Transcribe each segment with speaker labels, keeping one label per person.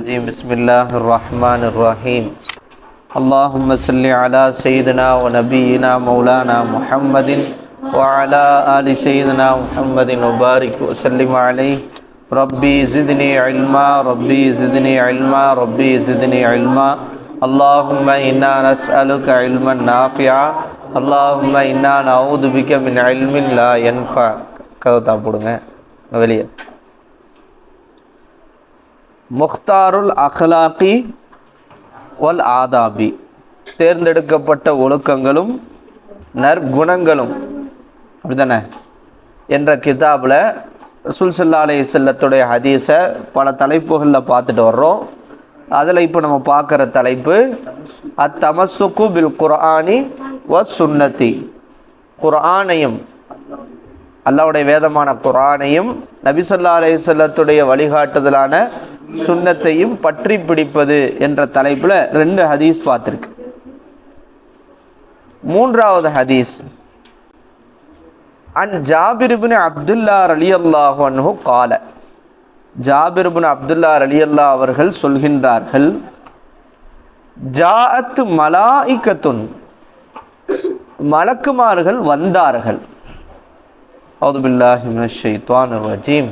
Speaker 1: الرجيم بسم الله الرحمن الرحيم اللهم صل على سيدنا ونبينا مولانا محمد وعلى آل سيدنا محمد وبارك وسلم عليه ربي زدني علما ربي زدني علما ربي زدني علما اللهم إنا نسألك علما نافعا اللهم إنا نعوذ بك من علم لا ينفع. கதவை போடுங்க வெளியே. முக்தாருல் அஹ்லாகி வல் ஆதாபி, தேர்ந்தெடுக்கப்பட்ட ஒழுக்கங்களும் நற்குணங்களும் அப்படிதானே என்ற கிதாபில் ரசூல் ஸல்லல்லாஹு அலைஹி வஸல்லத்துடைய ஹதீஸை பல தலைப்புகளில் பார்த்துட்டு வர்றோம். அதில் இப்போ நம்ம பார்க்குற தலைப்பு அத்தமஸ்ஸுகு பில் குர்ஆனி வ சுன்னதி, குர்ஆனையும் அல்லாஹ்வுடைய வேதமான குர்ஆனையும் நபி ஸல்லல்லாஹு அலைஹி வஸல்லத்துடைய வழிகாட்டுதலான சுன்னத்தையும் பற்றி பிடிப்பது என்ற தலைப்பில் 2 ஹதீஸ் பார்த்துருக்கு. 3வது ஹதீஸ் அன் ஜாபிர் இப்னு அப்துல்லா ரலியல்லாஹு அன்ஹு கால, ஜாபிர் இப்னு அப்துல்லா ரலியல்லாஹு அவர்கள் சொல்கின்றார்கள், ஜாஅத் மலாயிகத்துன், மலக்குமார்கள் வந்தார்கள். அஊது பில்லாஹி மினஷ் ஷைத்தானிர் ரஜீம்.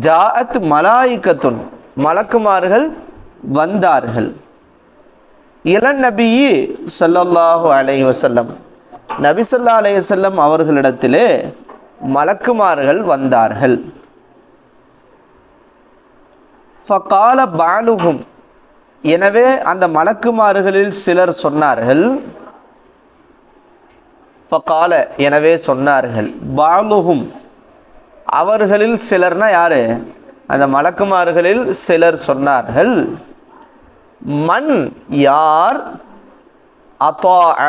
Speaker 1: ஜாஅத் மலாயிகத்துன், மலக்குமார்கள் வந்தார்கள். இளன் நபி ஸல்லல்லாஹு அலைஹி வஸல்லம், நபி ஸல்லல்லாஹு அலைஹி வஸல்லம் அவர்களிடத்திலே மலக்குமார்கள் வந்தார்கள். ஃபகால பாலுஹும், எனவே அந்த மலக்குமார்களில் சிலர் சொன்னார்கள், ஃபகால எனவே சொன்னார்கள், பாலுஹும் அவர்களில் சிலர்னா யாரு, அந்த மலக்குமார்களில் சிலர் சொன்னார்கள், மன் யார், அத்தாஅ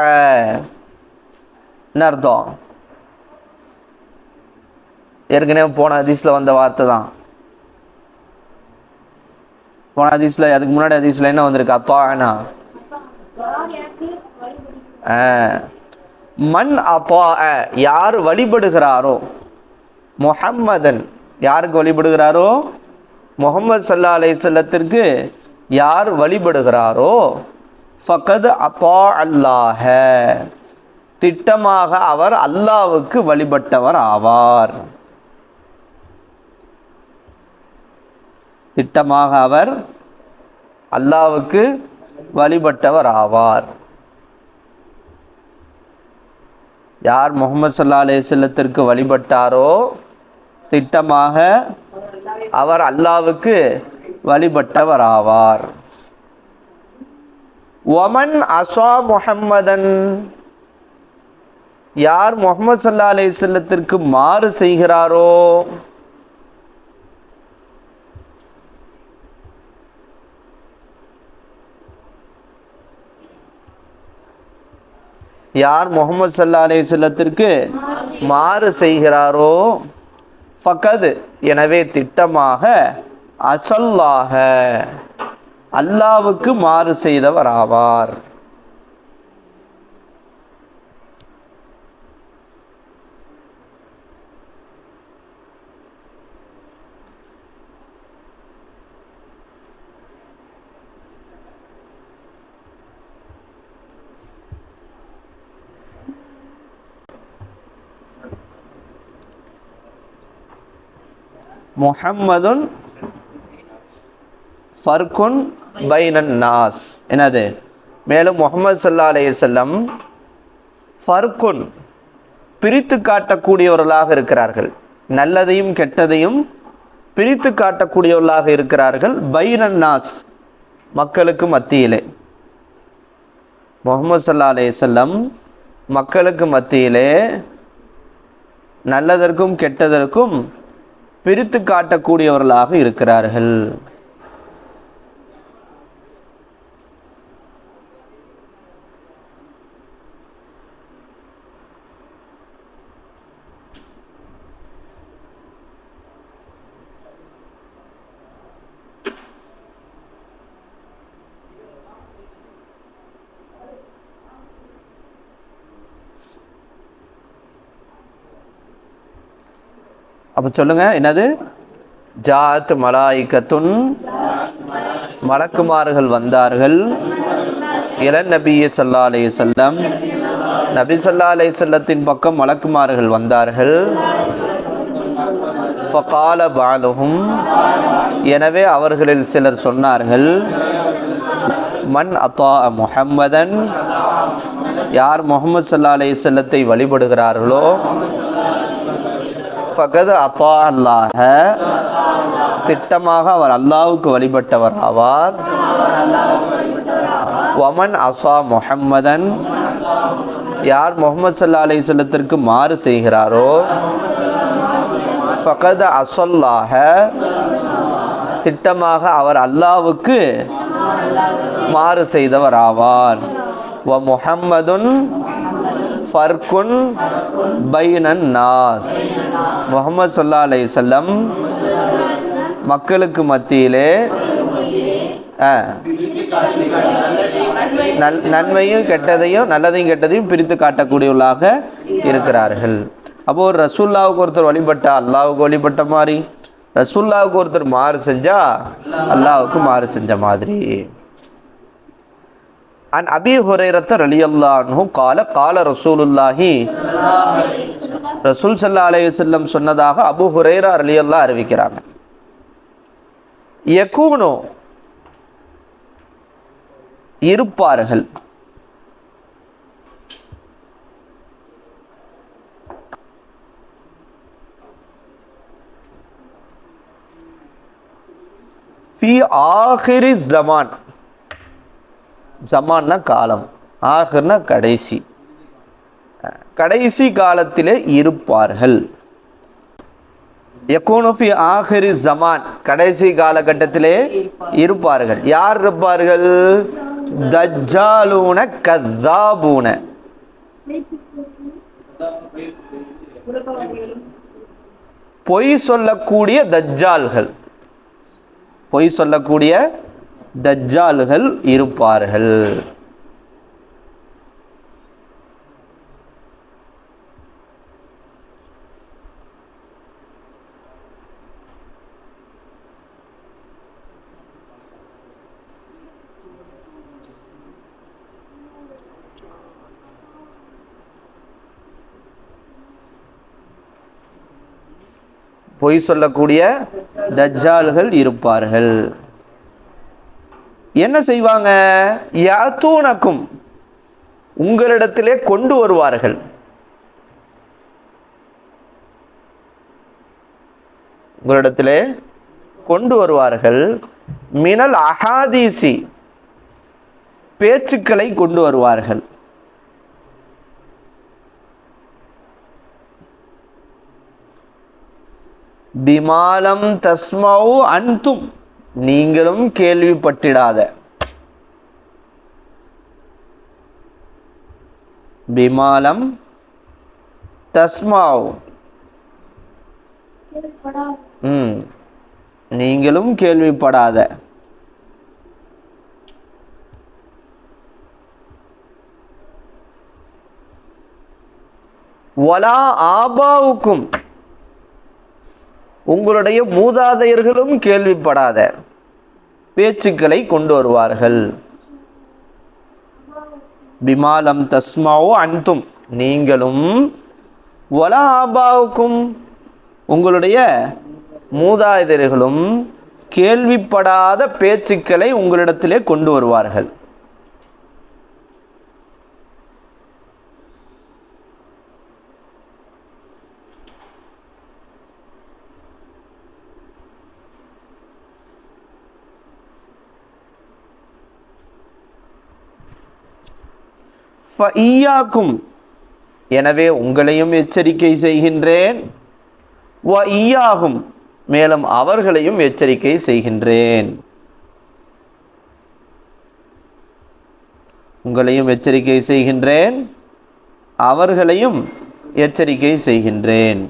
Speaker 1: அர்த்தம் ஏற்கனவே போன ஹதீஸ்ல வந்த வார்த்தை தான். போன ஹதீஸ்ல அதுக்கு முன்னாடி ஹதீஸ்ல என்ன வந்திருக்கு, அத்தாஅனா மன் அத்தாஅ யார் வழிபடுகிறாரோ, முஹம்மதன் யாருக்கு வழிபடுகிறாரோ, முஹம்மது ஸல்லல்லாஹு அலைஹி வஸல்லத்திற்கு யார் வழிபடுகிறாரோ, ஃபகத் அத்தா அல்லாஹ திட்டமாக அவர் அல்லாஹ்வுக்கு வழிபட்டவர் ஆவார். திட்டமாக அவர் அல்லாஹ்வுக்கு வழிபட்டவர் ஆவார். யார் முஹம்மது ஸல்லல்லாஹு அலைஹி வஸல்லத்திற்கு வழிபட்டாரோ திட்டமாக அவர் அல்லாஹ்வுக்கு வழிபட்டவர் ஆவார். வமன் அஸா முஹம்மதன், யார் முஹம்மது ஸல்லல்லாஹு அலைஹி வஸல்லத்திற்கு மாறு செய்கிறாரோ, யார் முஹம்மது ஸல்லல்லாஹு அலைஹி வஸல்லத்திற்கு மாறு செய்கிறாரோ, ஃபகத் எனவே திட்டமாக, அஸல்லாஹ அல்லாஹ்வுக்கு மாறு செய்தவர் ஆவார். முஹம்மதுன் ஃபர்குன் பைனன் நாஸ், என்னது மேலும் முஹம்மது ஸல்லல்லாஹு அலைஹி வஸல்லம் ஃபர்குன் பிரித்து காட்டக்கூடியவர்களாக இருக்கிறார்கள், நல்லதையும் கெட்டதையும் பிரித்து காட்டக்கூடியவர்களாக இருக்கிறார்கள். பைனன் நாஸ் மக்களுக்கு மத்தியிலே, முஹம்மது ஸல்லல்லாஹு அலைஹி வஸல்லம் மக்களுக்கு மத்தியிலே நல்லதற்கும் கெட்டதற்கும் பிரித்து காட்டக்கூடியவர்களாக இருக்கிறார்கள். அப்போ சொல்லுங்க, என்னது, ஜாத் மலாயிகத்துன் மலக்குமார்கள் வந்தார்கள். இளன் நபி ஸல்லல்லாஹு அலைஹி வஸல்லம், நபி ஸல்லல்லாஹு அலைஹி வஸல்லத்தின் பக்கம் மலக்குமார்கள் வந்தார்கள். ஃபகால பஅதுஹும், எனவே அவர்களில் சிலர் சொன்னார்கள், மன் அத்தா முஹம்மதன், யார் முஹம்மது ஸல்லல்லாஹு அலைஹி வஸல்லத்தை வழிபடுகிறார்களோ, ஃபகத் அத்தா அல்லாஹ, திட்டமாக அவர் அல்லாஹ்வுக்கு வழிபட்டவர் ஆவார். வமன் அஸா முஹம்மதன், யார் முஹம்மது ஸல்லல்லாஹு அலைஹி வஸல்லத்திற்கு மாறு செய்கிறாரோ, ஃபகத் அஸல்லாஹ, திட்டமாக அவர் அல்லாஹ்வுக்கு மாறு செய்தவர் ஆவார். வ முஹம்மதுன் ஃபர்குன் பைனன் நாஸ், முஹம்மது ஸல்லல்லாஹு அலைஹி வஸல்லம் மக்களுக்கு மத்தியிலே நன்மையும் கெட்டதையும், நல்லதையும் கெட்டதையும் பிரித்து காட்டக்கூடியவர்களாக இருக்கிறார்கள். அப்போ ஒரு ரசூலுல்லாஹ்வுக்கு ஒருத்தர் வழிபட்டா அல்லாஹ்வுக்கு வழிபட்ட மாதிரி, ரசூலுல்லாஹ்வுக்கு ஒருத்தர் மாறு செஞ்சா அல்லாஹ்வுக்கு மாறு செஞ்ச மாதிரி. அன் அபீ ஹுரைரத்த ரலியல்லாஹு அன்ஹு கால கால ரசூலுல்லாஹி, ரசூல் ஸல்லல்லாஹு அலைஹி வஸல்லம் சொன்னதாக அபூ ஹுரைரா ரலியல்லாஹு அறிவிக்கிறாங்க. யகூனு, இருப்பார்கள், ஃபி ஆஹிரி ஸமான், ஸமான்னா காலம், ஆஹிர்னா கடைசி, கடைசி காலத்திலே இருப்பார்கள். யகூனு ஃபி ஆஹிரி ஸமான், கடைசி காலகட்டத்திலே இருப்பார்கள். யார் இருப்பார்கள்? தஜ்ஜாலூன கذாபூன, பொய் சொல்லக்கூடிய தஜ்ஜால்கள், பொய் சொல்லக்கூடிய தஜ்ஜால்கள் இருப்பார்கள். பொய் சொல்லக்கூடிய தஜ்ஜால்கள் இருப்பார்கள். என்ன செய்வாங்க? யாத்தூனக்கும், உங்களிடத்திலே கொண்டு வருவார்கள், உங்களிடத்திலே கொண்டு வருவார்கள். மினல் அஹாதீசி, பேச்சுக்களை கொண்டு வருவார்கள். பிமாலம் தஸ்மவு அன்தும், நீங்களும் கேள்விப்பட்டிடாத, பிமாலம் தஸ்மவு, நீங்களும் கேள்விப்படாத, வலா ஆபாவுக்கும், உங்களுடைய மூதாதையர்களும் கேள்விப்படாத பேச்சுக்களை கொண்டு வருவார்கள். பிமாலம் தஸ்மாவோ அன்தும், நீங்களும், வலா ஆபாவுக்கும், உங்களுடைய மூதாதையர்களும் கேள்விப்படாத பேச்சுக்களை உங்களிடத்திலே கொண்டு வருவார்கள். ஃபஇய்யாக்கும், எனவே உங்களையும் எச்சரிக்கை செய்கின்றேன். வ இய்யாகும், மேலும் அவர்களையும் எச்சரிக்கை செய்கின்றேன். உங்களையும் எச்சரிக்கை செய்கின்றேன், அவர்களையும் எச்சரிக்கை செய்கின்றேன்.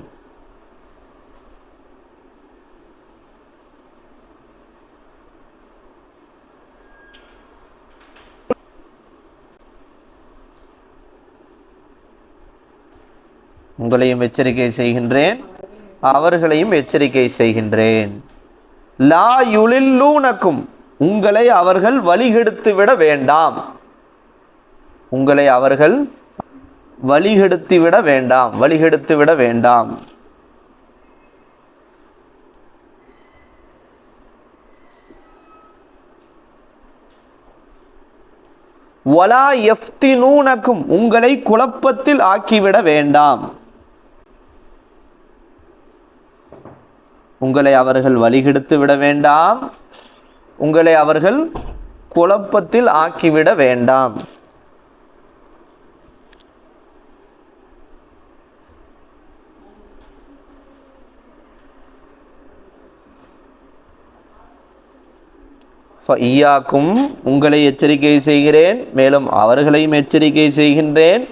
Speaker 1: உங்களையும் எச்சரிக்கை செய்கின்றேன், அவர்களையும் எச்சரிக்கை செய்கின்றேன். லா யுலில்லூனக்கும், உங்களை அவர்கள் வழிகெடுத்து விட வேண்டாம். உங்களை அவர்கள் வழிகெடுத்து விட வேண்டாம், வழிகெடுத்து விட வேண்டாம். வலா யஃப்தினூனக்கும், உங்களை குழப்பத்தில் ஆக்கிவிட வேண்டாம். உங்களை அவர்கள் வழிகெடுத்து விட வேண்டாம், உங்களை அவர்கள் குழப்பத்தில் ஆக்கிவிட வேண்டாம். ஃபஇய்யாக்கும், உங்களை எச்சரிக்கை செய்கிறேன், மேலும் அவர்களையும் எச்சரிக்கை செய்கின்றேன்.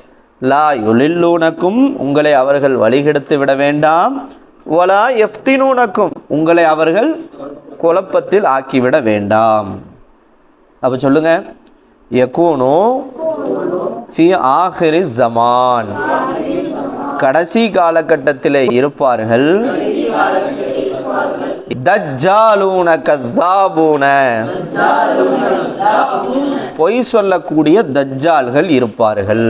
Speaker 1: லா யுலில்லூனக்கும், உங்களை அவர்கள் வழிகெடுத்து விட வேண்டாம். வலா யஃப்தினூனக்கும், உங்களை அவர்கள் குழப்பத்தில் ஆக்கிவிட வேண்டாம். அப்ப சொல்லுங்க, யகூனு ஃபி ஆஹிரி ஸமான், கடைசி காலகட்டத்திலே இருப்பார்கள். தஜ்ஜாலூன கذாபூன, பொய் சொல்லக்கூடிய தஜ்ஜால்கள் இருப்பார்கள்.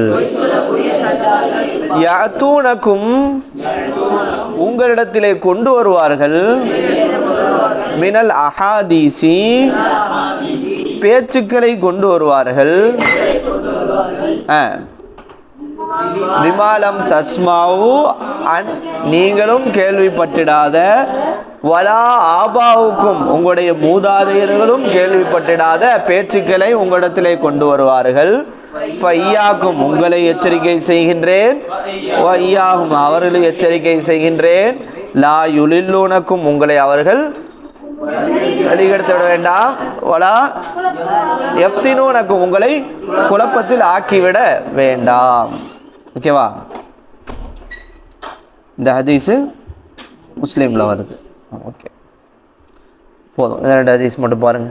Speaker 1: யஅதூனக்கும், உங்களிடத்திலே கொண்டு வருவார்கள். மினல் அஹாதீசி, பேச்சுக்களை கொண்டு வருவார்கள். விமாலம் தஸ்மாவு, நீங்களும் கேள்விப்பட்டிடாத. வலா ஆபாவுக்கும், உங்களுடைய மூதாதையர்களும் கேள்விப்பட்டிடாத பேச்சுக்களை உங்களிடத்திலே கொண்டு வருவார்கள். ஃபையாக்கும், உங்களை எச்சரிக்கை செய்கின்றேன். வையாகும், அவர்களை எச்சரிக்கை செய்கின்றேன். லா யுலில்லூனக்கும், உங்களை அவர்கள் வழிகெடுத்து விட வேண்டாம். வலா யஃப்தினூனக்கும், உங்களை குழப்பத்தில் ஆக்கிவிட வேண்டாம். ஓகேவா? இந்த ஹதீஸ் முஸ்லீம்ல வருது. ஓகே, போதும். இந்த 2 ஹதீஸ் மட்டும் பாருங்க.